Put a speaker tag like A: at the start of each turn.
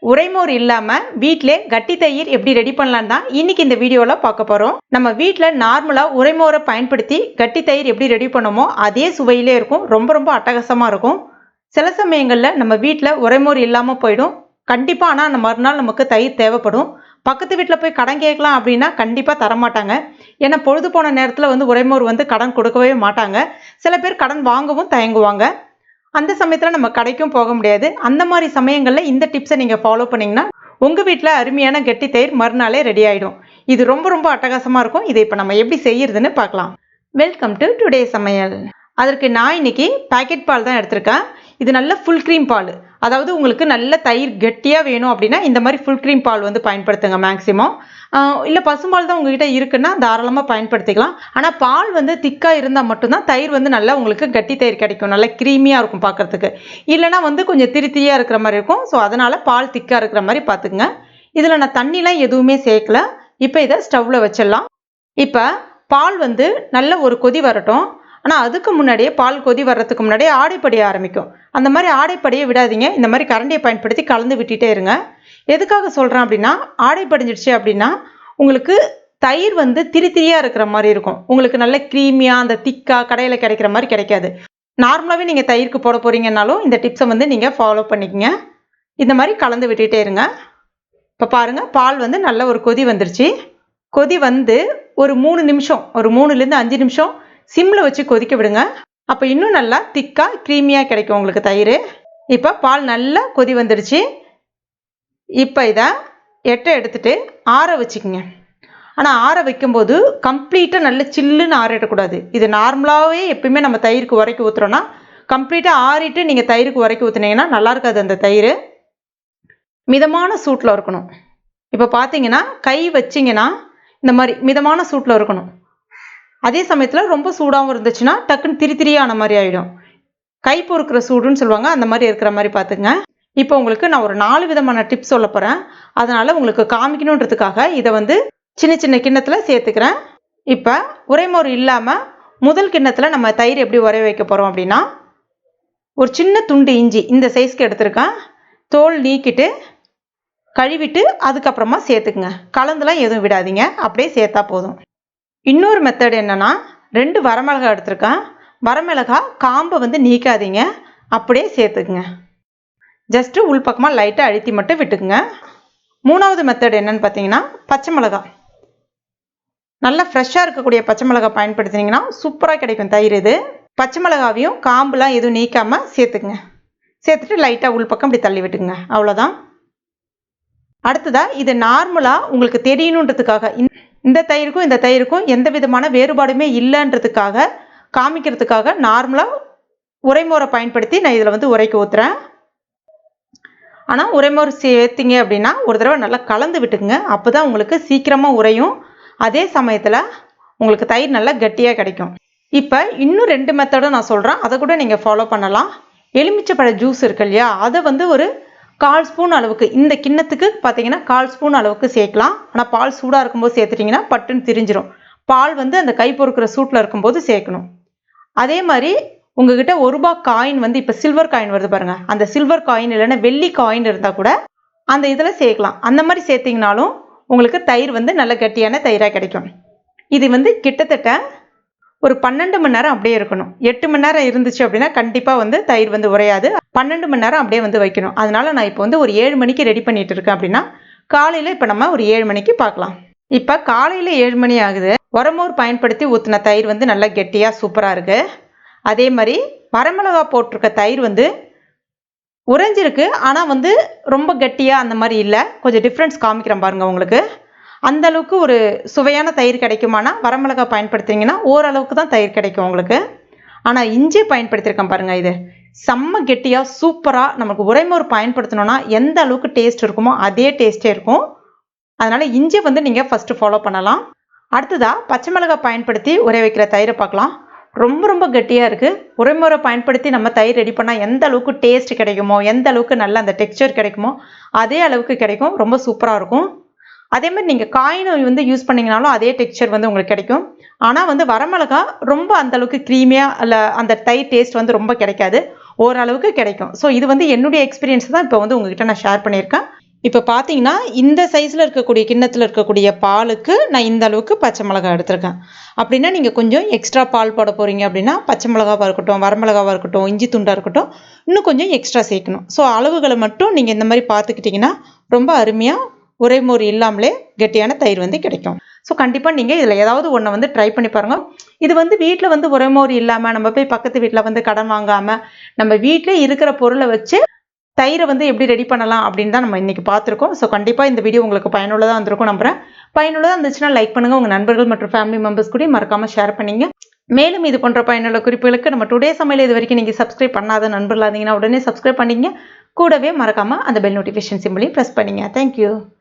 A: உரைமோர் இல்லாம வீட்ல கட்டி தயிர் எப்படி ரெடி பண்ணலாம் தான் இன்னைக்கு இந்த வீடியோல பார்க்க போறோம். நம்ம வீட்ல நார்மலா உரைமோரை பயன்படுத்தி கட்டி தயிர் எப்படி ரெடி பண்ணோமோ அதே சுவையிலே இருக்கும். ரொம்ப ரொம்ப அட்டகாசமா இருக்கும். சில சமயங்கள்ல நம்ம வீட்ல உரைமோர் இல்லாம போயிடும். கண்டிப்பா ஆனா அந்த மறுநாள் நமக்கு தயிர் தேவைப்படும். பக்கத்து வீட்டில் போய் கடன் கேட்கலாம் அப்படின்னா கண்டிப்பாக தரமாட்டாங்க. ஏன்னா பொழுது போன நேரத்தில் உரைமோர் கடன் கொடுக்கவே மாட்டாங்க. சில பேர் கடன் வாங்கவும் தயங்குவாங்க. அந்த சமயத்தில் நம்ம கடைக்கும் போக முடியாது. அந்த மாதிரி சமயங்களில் இந்த டிப்ஸை நீங்கள் ஃபாலோ பண்ணிங்கன்னா உங்கள் வீட்டில் அருமையான கெட்டி தயிர் மறுநாளே ரெடி ஆகிடும். இது ரொம்ப ரொம்ப அட்டகாசமாக இருக்கும். இதை இப்போ நம்ம எப்படி செய்யறதுன்னு பார்க்கலாம். வெல்கம் டு டுடே சமையல். அதற்கு நான் இன்னைக்கு பாக்கெட் பால் தான் எடுத்திருக்கேன். இது நல்ல ஃபுல் க்ரீம் பால். அதாவது உங்களுக்கு நல்ல தயிர் கெட்டியாக வேணும் அப்படின்னா இந்த மாதிரி ஃபுல் க்ரீம் பால் பயன்படுத்துங்க மேக்ஸிமம். இல்லை பசும்பால் தான் உங்ககிட்ட இருக்குன்னா தாராளமாக பயன்படுத்திக்கலாம். ஆனால் பால் திக்காக இருந்தால் மட்டும்தான் தயிர் நல்லா உங்களுக்கு கட்டி தயிர் கிடைக்கும். நல்லா க்ரீமியாக இருக்கும் பார்க்குறதுக்கு. இல்லைனா கொஞ்சம் திரியாக இருக்கிற மாதிரி இருக்கும். ஸோ அதனால் பால் திக்காக இருக்கிற மாதிரி பார்த்துக்குங்க. இதில் நான் தண்ணிலாம் எதுவுமே சேர்க்கல. இப்போ இதை ஸ்டவ்வில் வச்சிடலாம். இப்போ பால் நல்ல ஒரு கொதி வரட்டும். ஆனால் அதுக்கு முன்னாடியே பால் கொதி வர்றதுக்கு முன்னாடியே ஆடைப்படிய ஆரம்பிக்கும். அந்த மாதிரி ஆடைப்படியை விடாதீங்க. இந்த மாதிரி கரண்டியை பயன்படுத்தி கலந்து விட்டுட்டே இருங்க. எதுக்காக சொல்கிறேன் அப்படின்னா ஆடைப்படிஞ்சிடுச்சு அப்படின்னா உங்களுக்கு தயிர் திரியாக இருக்கிற மாதிரி இருக்கும். உங்களுக்கு நல்ல க்ரீமியாக அந்த திக்காக கடையில் கிடைக்கிற மாதிரி கிடைக்காது. நார்மலாகவே நீங்கள் தயிருக்கு போட போகிறீங்கன்னாலும் இந்த டிப்ஸை நீங்கள் ஃபாலோ பண்ணிக்கங்க. இந்த மாதிரி கலந்து விட்டுட்டே இருங்க. இப்போ பாருங்கள் பால் நல்ல ஒரு கொதி வந்துருச்சு. கொதி ஒரு 3 நிமிஷம், ஒரு 3லேருந்து 5 நிமிஷம் சிம்மில் வச்சு கொதிக்க விடுங்க. அப்போ இன்னும் நல்லா திக்காக க்ரீமியாக கிடைக்கும் உங்களுக்கு தயிர். இப்போ பால் நல்லா கொதி வந்துடுச்சு. இப்போ இதை எடுத்துட்டு ஆற வச்சுக்கோங்க. ஆனால் ஆற வைக்கும்போது கம்ப்ளீட்டாக நல்ல சில்லுன்னு ஆறிடக்கூடாது. இது நார்மலாகவே எப்பயுமே நம்ம தயிருக்கு உரைக்கி ஊற்றுறோன்னா கம்ப்ளீட்டாக ஆறிட்டு நீங்கள் தயிருக்கு உரைக்கி ஊற்றுனீங்கன்னா நல்லா இருக்காது. அந்த தயிர் மிதமான சூட்டில் இருக்கணும். இப்போ பார்த்தீங்கன்னா கை வச்சிங்கன்னா இந்த மாதிரி மிதமான சூட்டில் இருக்கணும். அதே சமயத்தில் ரொம்ப சூடாகவும் இருந்துச்சுன்னா டக்குன்னு திரியான மாதிரி ஆகிடும். கை பொறுக்கிற சூடுன்னு சொல்லுவாங்க. அந்த மாதிரி இருக்கிற மாதிரி பார்த்துங்க. இப்போ உங்களுக்கு நான் ஒரு 4 விதமான டிப்ஸ் சொல்ல போகிறேன். அதனால் உங்களுக்கு காமிக்கணுன்றதுக்காக இதை சின்ன சின்ன கிண்ணத்தில் சேர்த்துக்கிறேன். இப்போ உரைமோர் இல்லாமல் முதல் கிண்ணத்தில் நம்ம தயிர் எப்படி உரைய வைக்க போகிறோம் அப்படின்னா ஒரு சின்ன துண்டு இஞ்சி இந்த சைஸ்க்கு எடுத்துருக்கேன். தோல் நீக்கிட்டு கழுவிட்டு அதுக்கப்புறமா சேர்த்துக்குங்க. கலந்துலாம் எதுவும் விடாதீங்க, அப்படியே சேர்த்தா போதும். இன்னொரு மெத்தட் என்னன்னா 2 வரமிளகாய் எடுத்திருக்கேன். வரமிளகாய் காம்பை நீக்காதீங்க, அப்படியே சேர்த்துக்குங்க. ஜஸ்ட்டு உள்பக்கமாக லைட்டாக அழுத்தி மட்டும் விட்டுக்குங்க. 3வது மெத்தட் என்னன்னு பார்த்தீங்கன்னா பச்சை மிளகாய். நல்லா ஃப்ரெஷ்ஷாக இருக்கக்கூடிய பச்சை மிளகாய் பயன்படுத்தினீங்கன்னா சூப்பராக கிடைக்கும் தயிர். இது பச்சை மிளகாவையும் காம்புலாம் எதுவும் நீக்காமல் சேர்த்துக்குங்க. சேர்த்துட்டு லைட்டாக உள்பக்கம் இப்படி தள்ளி விட்டுக்குங்க. அவ்வளோதான். அடுத்ததாக இது நார்மலாக உங்களுக்கு தெரியணுன்றதுக்காக இந்த தயிருக்கும் எந்த விதமான வேறுபாடுமே இல்லைன்றதுக்காக காமிக்கிறதுக்காக நார்மலாக உரைமோரை பயன்படுத்தி நான் இதில் உரைக்க ஊற்றுறேன். ஆனால் உரைமோர் சேர்த்திங்க அப்படின்னா ஒரு தடவை நல்லா கலந்து விட்டுக்குங்க. அப்போ தான் உங்களுக்கு சீக்கிரமாக உரையும். அதே சமயத்தில் உங்களுக்கு தயிர் நல்லா கட்டியாக கிடைக்கும். இப்போ இன்னும் 2 மெத்தடும் நான் சொல்கிறேன். அதை கூட நீங்கள் ஃபாலோ பண்ணலாம். எலுமிச்சைப்பழ ஜூஸ் இருக்கு இல்லையா, அதை ஒரு 1/4 ஸ்பூன் அளவுக்கு இந்த கிண்ணத்துக்கு பார்த்தீங்கன்னா 1/4 ஸ்பூன் அளவுக்கு சேர்க்கலாம். ஆனால் பால் சூடாக இருக்கும்போது சேர்த்துட்டிங்கன்னா பட்டுன்னு திரிஞ்சிடும். பால் அந்த கை பொறுக்கிற சூட்டில் இருக்கும்போது சேர்க்கணும். அதே மாதிரி உங்ககிட்ட ₹1 காயின் இப்போ சில்வர் காயின் வருது பாருங்கள், அந்த சில்வர் காயின் இல்லைன்னா வெள்ளி காயின் இருந்தால் கூட அந்த இதில் சேர்க்கலாம். அந்த மாதிரி சேர்த்திங்கனாலும் உங்களுக்கு தயிர் நல்ல கட்டியான தயிராக கிடைக்கும். இது கிட்டத்தட்ட ஒரு 12 மணி நேரம் அப்படியே இருக்கணும். 8 மணி நேரம் இருந்துச்சு அப்படின்னா கண்டிப்பாக தயிர் உரையாது. 12 மணி நேரம் அப்படியே வைக்கணும். அதனால நான் இப்போ ஒரு 7 மணிக்கு ரெடி பண்ணிட்டு இருக்கேன் அப்படின்னா காலையில் இப்போ நம்ம ஒரு 7 மணிக்கு பார்க்கலாம். இப்போ காலையில் 7 மணி ஆகுது. உரமோர் பயன்படுத்தி ஊற்றின தயிர் நல்லா கெட்டியாக சூப்பராக இருக்குது. அதே மாதிரி வரமிளகா போட்டிருக்க தயிர் உறைஞ்சிருக்கு. ஆனால் ரொம்ப கெட்டியாக அந்த மாதிரி இல்லை. கொஞ்சம் டிஃப்ரென்ஸ் காமிக்கிறேன் பாருங்கள். உங்களுக்கு அந்த அளவுக்கு ஒரு சுவையான தயிர் கிடைக்குமானா வரமிளகாய் பயன்படுத்திங்கன்னா ஓரளவுக்கு தான் தயிர் கிடைக்கும் உங்களுக்கு. ஆனால் இஞ்சி பயன்படுத்தியிருக்கேன் பாருங்கள். இது செம்ம கெட்டியாக சூப்பராக நமக்கு உரைமோர் பயன்படுத்தணும்னா எந்த அளவுக்கு டேஸ்ட் இருக்குமோ அதே டேஸ்ட்டே இருக்கும். அதனால் இஞ்சி நீங்கள் ஃபஸ்ட்டு ஃபாலோ பண்ணலாம். அடுத்ததாக பச்சை மிளகாய் பயன்படுத்தி உரை வைக்கிற தயிரை பார்க்கலாம். ரொம்ப ரொம்ப கெட்டியாக இருக்குது. உரைமோரை பயன்படுத்தி நம்ம தயிர் ரெடி பண்ணால் எந்த அளவுக்கு டேஸ்ட் கிடைக்குமோ, எந்த அளவுக்கு நல்ல அந்த டெக்ஸ்சர் கிடைக்குமோ அதே அளவுக்கு கிடைக்கும். ரொம்ப சூப்பராக இருக்கும். அதே மாதிரி நீங்கள் காயின் யூஸ் பண்ணிங்கனாலும் அதே டெக்ஸ்சர் உங்களுக்கு கிடைக்கும். ஆனால் வரமிளகா ரொம்ப அந்தளவுக்கு க்ரீமியாக இல்லை அந்த தயிர் டேஸ்ட் ரொம்ப கிடைக்காது. ஓரளவுக்கு கிடைக்கும். ஸோ இது என்னுடைய எக்ஸ்பீரியன்ஸ் தான் இப்போ உங்ககிட்ட நான் ஷேர் பண்ணியிருக்கேன். இப்போ பார்த்தீங்கன்னா இந்த சைஸில் இருக்கக்கூடிய கிண்ணத்தில் இருக்கக்கூடிய பாலுக்கு நான் இந்த அளவுக்கு பச்சை மிளகாய் எடுத்திருக்கேன். அப்படின்னா நீங்கள் கொஞ்சம் எக்ஸ்ட்ரா பால் போட போகிறீங்க அப்படின்னா பச்சை மிளகாவாக இருக்கட்டும், வரமிளகாவாக இருக்கட்டும், இஞ்சி துண்டாக இருக்கட்டும், இன்னும் கொஞ்சம் எக்ஸ்ட்ரா சேர்க்கணும். ஸோ அளவுகளை மட்டும் நீங்கள் இந்த மாதிரி பார்த்துக்கிட்டிங்கன்னா ரொம்ப அருமையாக உரைமோர் இல்லாமலே கெட்டியான தயிர் வந்து கிடைக்கும். ஸோ கண்டிப்பாக நீங்கள் இதில் ஏதாவது ஒன்று வந்து ட்ரை பண்ணி பாருங்கள். இது வந்து வீட்டில் வந்து உரைமோர் இல்லாமல் நம்ம போய் பக்கத்து வீட்டில் வந்து கடன் வாங்காமல் நம்ம வீட்டிலே இருக்கிற பொருளை வச்சு தயிரை வந்து எப்படி ரெடி பண்ணலாம் அப்படின்னு தான் நம்ம இன்றைக்கி பார்த்துருக்கோம். ஸோ கண்டிப்பாக இந்த வீடியோ உங்களுக்கு பயனுள்ளதாக இருந்திருக்கும் நம்புகிறேன். பயனுள்ளதாக இருந்துச்சுன்னா லைக் பண்ணுங்கள். உங்கள் நண்பர்கள் மற்றும் ஃபேமிலி மெம்பர்ஸ் கூட மறக்காமல் ஷேர் பண்ணிங்க. மேலும் இது போன்ற பயனுள்ள குறிப்புகளுக்கு நம்ம டுடே சமையல் இது வரைக்கும் நீங்கள் சப்ஸ்கிரைப் பண்ணாத நண்பர்களாக இருந்தீங்கன்னா உடனே சப்ஸ்கிரைப் பண்ணிங்க. கூடவே மறக்காமல் அந்த பெல் நோட்டிஃபிகேஷன் சிம்பிளையும் ப்ரெஸ் பண்ணிங்க. தேங்க்யூ.